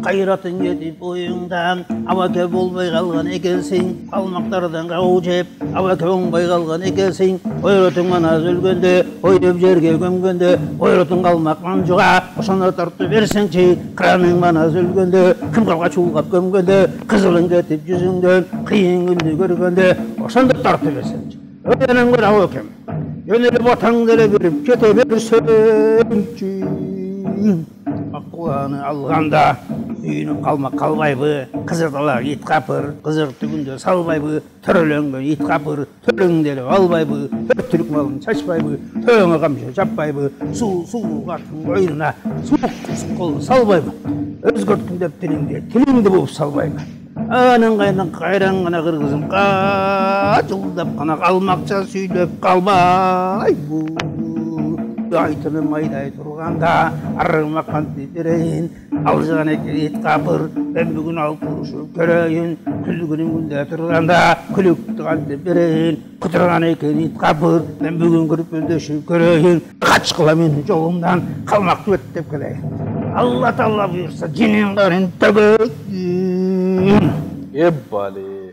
қайратың кетіп бойыңдан, абаке болмай қалған екенсің, қалмақтардан қау жеп, абаке оңбай қалған екенсің, ойратың ана өлгенде, ойып жерге көмгенде, ойратың қалмақ жұға, осыны тартып берсеңші, қыраның мана өлгенде, кім қалға чулғап көмгенде, қызылың кетіп жүзіңден, қиын күнді көргенде, осыны тартып берсеңші. Öğrenen bir hakem, yönelip vatanlara verip kete versençi. Akkuanı alganda, үйінің қалмақ қалбайбы, қызырдалар ит қапыр, қызыр түгінде салбайбы, түріленген ит қапыр, түріңдері албайбы, бір түрік малын шашпайбы, төңі қамшы жаппайбы, су қатын ойына, суық қолы салбайбы, өзгерткін деп тіліңді болып салбайбы. Анын қайдан қайран ғана қырғызым жылдап қана қалмақша сөйлеп қалбайбы. Айтыным айдай тұрғанда арғымақ қанты берейін, алжыған екен ет қапыр, мен бүгін алып ұрышып көрейін, күлгінің күнде тұрғанда күлікті қанты берейін, құтырған екен ет қапыр, мен бүгін күріп өлдешіп көрейін, қачқыла менің жолымдан қалмақты өттеп келейін. Алла Тағала бұйырса, женен қарын төгейін. Еббали.